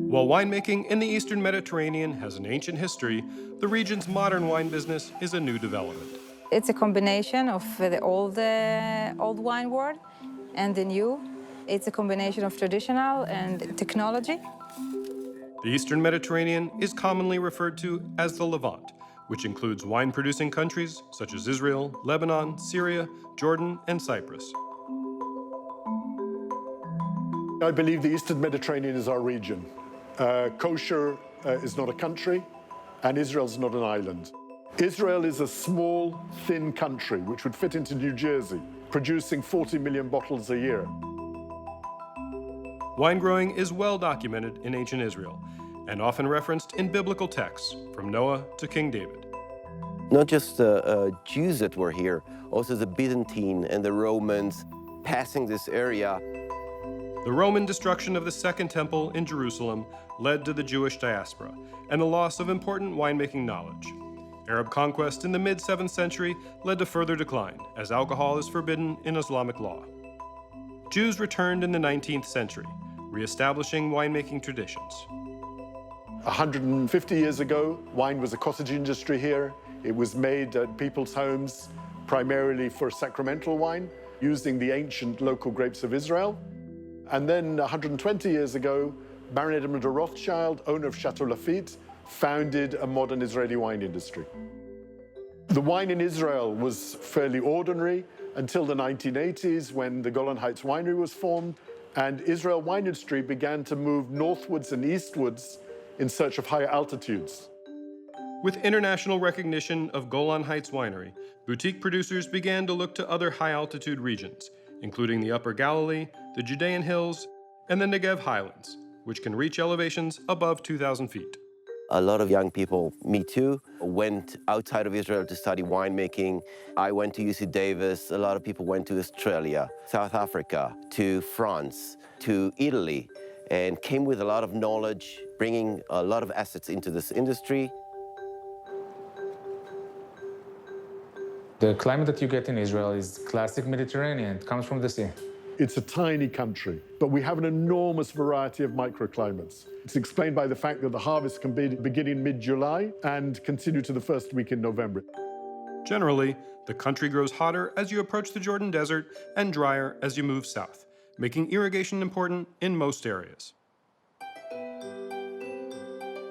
While winemaking in the Eastern Mediterranean has an ancient history, the region's modern wine business is a new development. It's a combination of the old wine world and the new. It's a combination of traditional and technology. The Eastern Mediterranean is commonly referred to as the Levant, which includes wine-producing countries such as Israel, Lebanon, Syria, Jordan, and Cyprus. I believe the Eastern Mediterranean is our region. Kosher is not a country, and Israel's not an island. Israel is a small, thin country which would fit into New Jersey, producing 40 million bottles a year. Wine growing is well documented in ancient Israel and often referenced in biblical texts from Noah to King David. Not just the Jews that were here, also the Byzantine and the Romans passing this area. The Roman destruction of the Second Temple in Jerusalem led to the Jewish diaspora and the loss of important winemaking knowledge. Arab conquest in the mid-7th century led to further decline, as alcohol is forbidden in Islamic law. Jews returned in the 19th century, reestablishing winemaking traditions. 150 years ago, wine was a cottage industry here. It was made at people's homes primarily for sacramental wine, using the ancient local grapes of Israel. And then 120 years ago, Baron Edmond de Rothschild, owner of Chateau Lafite, founded a modern Israeli wine industry. The wine in Israel was fairly ordinary until the 1980s, when the Golan Heights Winery was formed, and Israel wine industry began to move northwards and eastwards in search of higher altitudes. With international recognition of Golan Heights Winery, boutique producers began to look to other high-altitude regions, including the Upper Galilee, the Judean Hills, and the Negev Highlands, which can reach elevations above 2,000 feet. A lot of young people, me too, went outside of Israel to study winemaking. I went to UC Davis. A lot of people went to Australia, South Africa, to France, to Italy, and came with a lot of knowledge, bringing a lot of assets into this industry. The climate that you get in Israel is classic Mediterranean. It comes from the sea. It's a tiny country, but we have an enormous variety of microclimates. It's explained by the fact that the harvest can begin in mid-July and continue to the first week in November. Generally, the country grows hotter as you approach the Jordan Desert and drier as you move south, making irrigation important in most areas.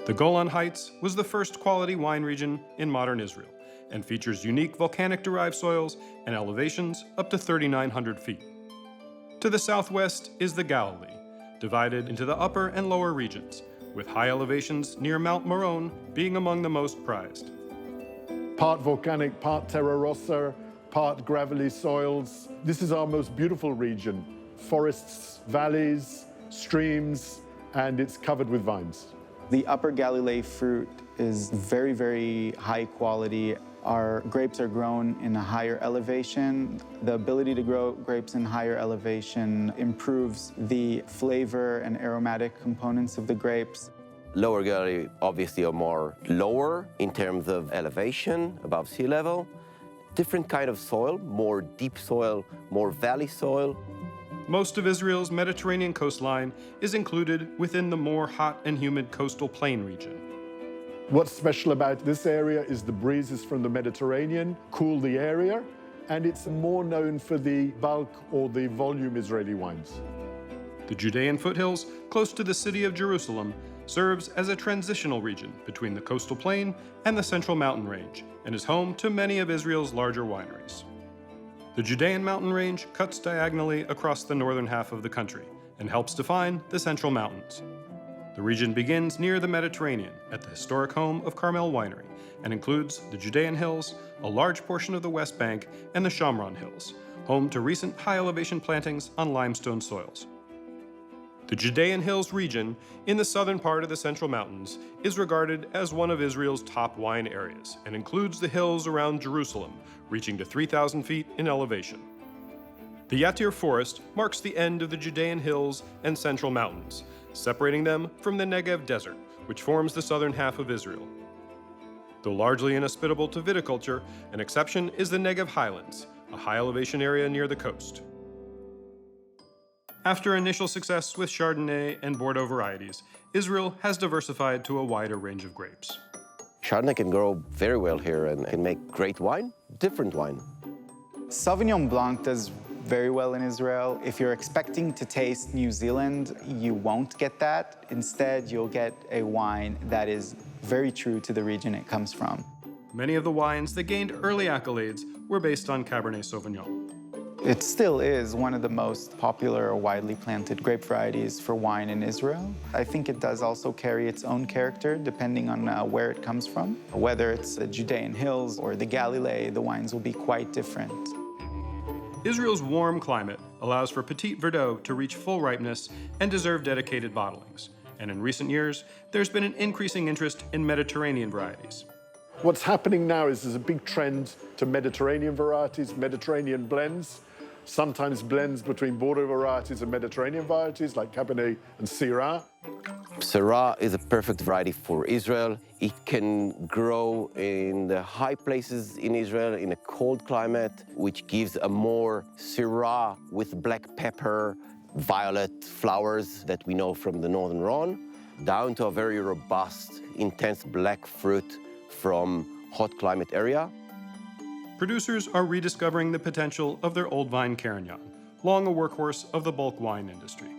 The Golan Heights was the first quality wine region in modern Israel and features unique volcanic-derived soils and elevations up to 3,900 feet. To the southwest is the Galilee, divided into the upper and lower regions, with high elevations near Mount Meron being among the most prized. Part volcanic, part terra rossa, part gravelly soils. This is our most beautiful region. Forests, valleys, streams, and it's covered with vines. The Upper Galilee fruit is very, very high quality. Our grapes are grown in a higher elevation. The ability to grow grapes in higher elevation improves the flavor and aromatic components of the grapes. Lower Galilee obviously are more lower in terms of elevation, above sea level. Different kind of soil, more deep soil, more valley soil. Most of Israel's Mediterranean coastline is included within the more hot and humid coastal plain region. What's special about this area is the breezes from the Mediterranean cool the area, and it's more known for the bulk or the volume Israeli wines. The Judean foothills, close to the city of Jerusalem, serves as a transitional region between the coastal plain and the central mountain range, and is home to many of Israel's larger wineries. The Judean mountain range cuts diagonally across the northern half of the country and helps define the Central Mountains. The region begins near the Mediterranean at the historic home of Carmel Winery and includes the Judean Hills, a large portion of the West Bank, and the Shomron Hills, home to recent high-elevation plantings on limestone soils. The Judean Hills region, in the southern part of the Central Mountains, is regarded as one of Israel's top wine areas and includes the hills around Jerusalem, reaching to 3,000 feet in elevation. The Yatir Forest marks the end of the Judean Hills and Central Mountains, separating them from the Negev Desert, which forms the southern half of Israel. Though largely inhospitable to viticulture, an exception is the Negev Highlands, a high-elevation area near the coast. After initial success with Chardonnay and Bordeaux varieties, Israel has diversified to a wider range of grapes. Chardonnay can grow very well here and can make great wine, different wine. Sauvignon Blanc does very well in Israel. If you're expecting to taste New Zealand, you won't get that. Instead, you'll get a wine that is very true to the region it comes from. Many of the wines that gained early accolades were based on Cabernet Sauvignon. It still is one of the most popular or widely planted grape varieties for wine in Israel. I think it does also carry its own character depending on where it comes from. Whether it's the Judean hills or the Galilee, the wines will be quite different. Israel's warm climate allows for Petit Verdot to reach full ripeness and deserve dedicated bottlings. And in recent years, there's been an increasing interest in Mediterranean varieties. What's happening now is there's a big trend to Mediterranean varieties, Mediterranean blends, sometimes blends between Bordeaux varieties and Mediterranean varieties like Cabernet and Syrah. Syrah is a perfect variety for Israel. It can grow in the high places in Israel in a cold climate, which gives a more Syrah with black pepper, violet flowers that we know from the northern Rhone, down to a very robust, intense black fruit from hot climate area. Producers are rediscovering the potential of their old vine Carignan, long a workhorse of the bulk wine industry.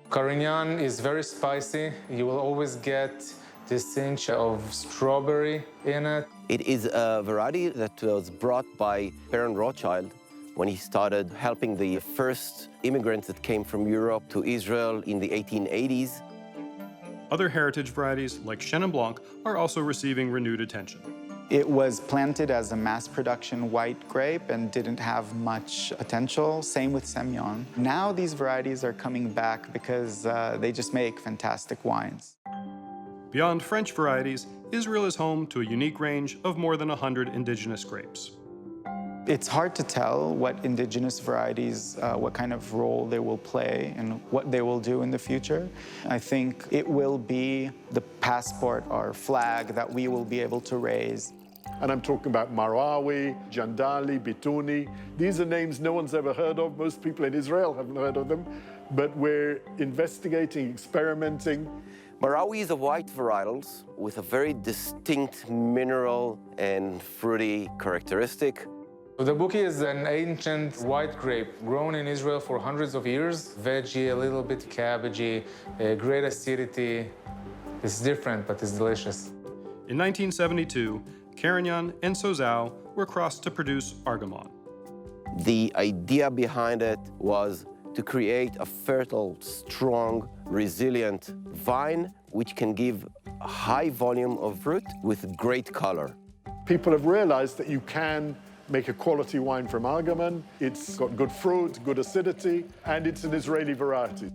Carignan is very spicy. You will always get this cinch of strawberry in it. It is a variety that was brought by Baron Rothschild when he started helping the first immigrants that came from Europe to Israel in the 1880s. Other heritage varieties like Chenin Blanc are also receiving renewed attention. It was planted as a mass production white grape and didn't have much potential. Same with Semillon. Now these varieties are coming back because they just make fantastic wines. Beyond French varieties, Israel is home to a unique range of more than 100 indigenous grapes. It's hard to tell what indigenous varieties, what kind of role they will play and what they will do in the future. I think it will be the passport or flag that we will be able to raise. And I'm talking about Marawi, Jandali, Bituni. These are names no one's ever heard of. Most people in Israel haven't heard of them. But we're investigating, experimenting. Marawi is a white varietals with a very distinct mineral and fruity characteristic. The Buki is an ancient white grape grown in Israel for hundreds of years. Veggie, a little bit cabbagey, great acidity. It's different, but it's delicious. In 1972, Carignan and Sauzal were crossed to produce Argaman. The idea behind it was to create a fertile, strong, resilient vine which can give a high volume of fruit with great color. People have realized that you can make a quality wine from Argaman. It's got good fruit, good acidity, and it's an Israeli variety.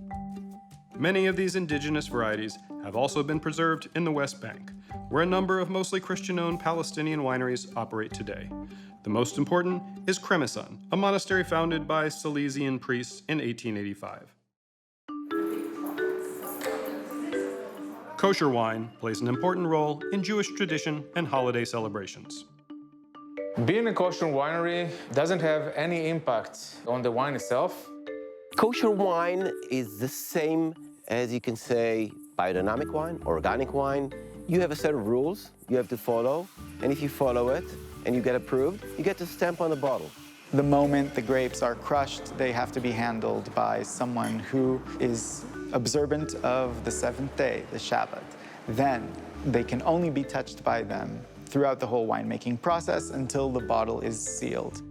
Many of these indigenous varieties have also been preserved in the West Bank, where a number of mostly Christian-owned Palestinian wineries operate today. The most important is Kremisan, a monastery founded by Salesian priests in 1885. Kosher wine plays an important role in Jewish tradition and holiday celebrations. Being a kosher winery doesn't have any impact on the wine itself. Kosher wine is the same as you can say biodynamic wine, organic wine. You have a set of rules you have to follow, and if you follow it and you get approved, you get a stamp on the bottle. The moment the grapes are crushed, they have to be handled by someone who is observant of the seventh day, the Shabbat. Then they can only be touched by them throughout the whole winemaking process until the bottle is sealed.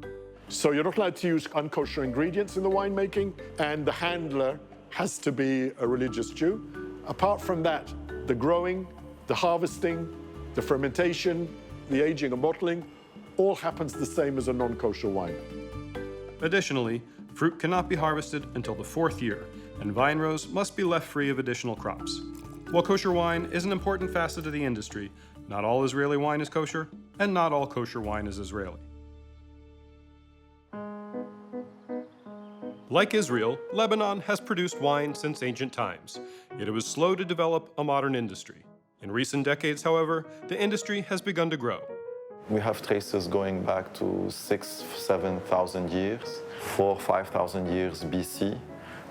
So you're not allowed to use unkosher ingredients in the winemaking, and the handler has to be a religious Jew. Apart from that, the growing, the harvesting, the fermentation, the aging and bottling, all happens the same as a non-kosher wine. Additionally, fruit cannot be harvested until the 4th year, and vine rows must be left free of additional crops. While kosher wine is an important facet of the industry, not all Israeli wine is kosher, and not all kosher wine is Israeli. Like Israel, Lebanon has produced wine since ancient times, yet it was slow to develop a modern industry. In recent decades, however, the industry has begun to grow. We have traces going back to 6,000–7,000 years, 4,000–5,000 years BC,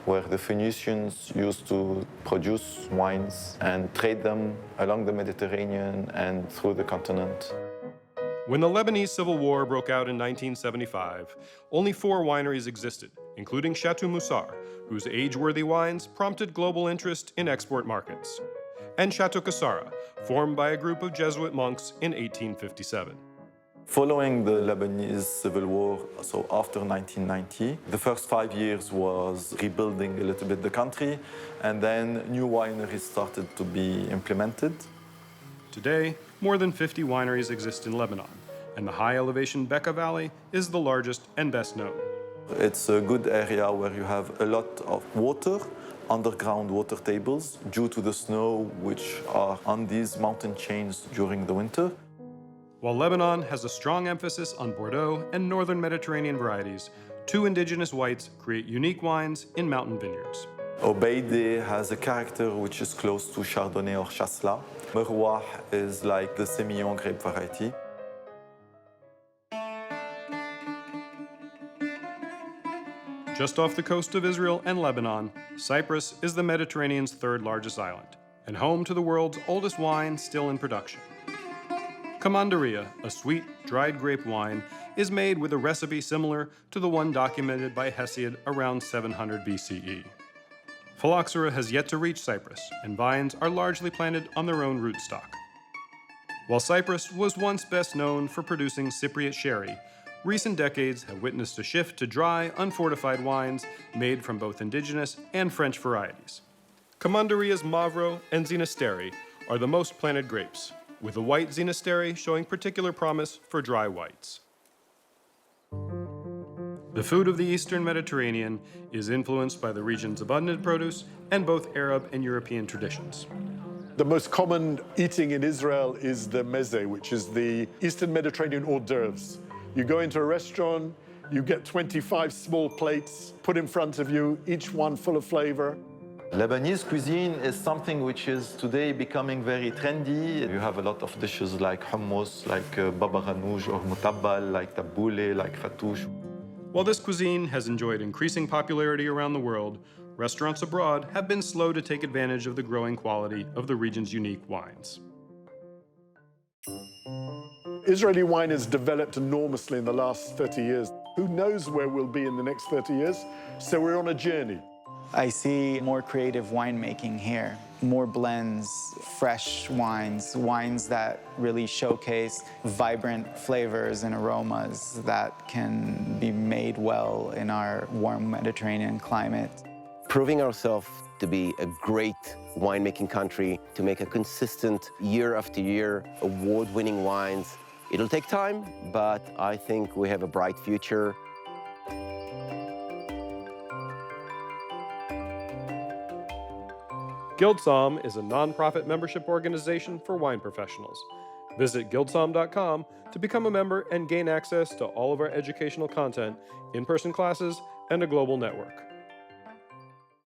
where the Phoenicians used to produce wines and trade them along the Mediterranean and through the continent. When the Lebanese Civil War broke out in 1975, only 4 wineries existed, including Chateau Moussard, whose age-worthy wines prompted global interest in export markets, and Chateau Cassara, formed by a group of Jesuit monks in 1857. Following the Lebanese Civil War, so after 1990, the first 5 years was rebuilding a little bit the country, and then new wineries started to be implemented. Today, more than 50 wineries exist in Lebanon, and the high-elevation Bekaa Valley is the largest and best known. It's a good area where you have a lot of water, underground water tables, due to the snow which are on these mountain chains during the winter. While Lebanon has a strong emphasis on Bordeaux and northern Mediterranean varieties, 2 indigenous whites create unique wines in mountain vineyards. Obeide has a character which is close to Chardonnay or Chasselas. Merwah is like the Semillon grape variety. Just off the coast of Israel and Lebanon, Cyprus is the Mediterranean's 3rd largest island, and home to the world's oldest wine still in production. Commanderia, a sweet, dried grape wine, is made with a recipe similar to the one documented by Hesiod around 700 BCE. Phylloxera has yet to reach Cyprus, and vines are largely planted on their own rootstock. While Cyprus was once best known for producing Cypriot sherry, recent decades have witnessed a shift to dry, unfortified wines made from both indigenous and French varieties. Commanderia's Mavro and Zinasteri are the most planted grapes, with the white Zinasteri showing particular promise for dry whites. The food of the Eastern Mediterranean is influenced by the region's abundant produce and both Arab and European traditions. The most common eating in Israel is the meze, which is the Eastern Mediterranean hors d'oeuvres. You go into a restaurant, you get 25 small plates put in front of you, each one full of flavor. Lebanese cuisine is something which is today becoming very trendy. You have a lot of dishes like hummus, like baba ghanoush or mutabbal, like tabouleh, like fattoush. While this cuisine has enjoyed increasing popularity around the world, restaurants abroad have been slow to take advantage of the growing quality of the region's unique wines. Israeli wine has developed enormously in the last 30 years. Who knows where we'll be in the next 30 years? So we're on a journey. I see more creative winemaking here, more blends, fresh wines, wines that really showcase vibrant flavors and aromas that can be made well in our warm Mediterranean climate. Proving ourselves to be a great winemaking country, to make a consistent year after year award-winning wines. It'll take time, but I think we have a bright future. Guildsom is a nonprofit membership organization for wine professionals. Visit guildsom.com to become a member and gain access to all of our educational content, in-person classes, and a global network.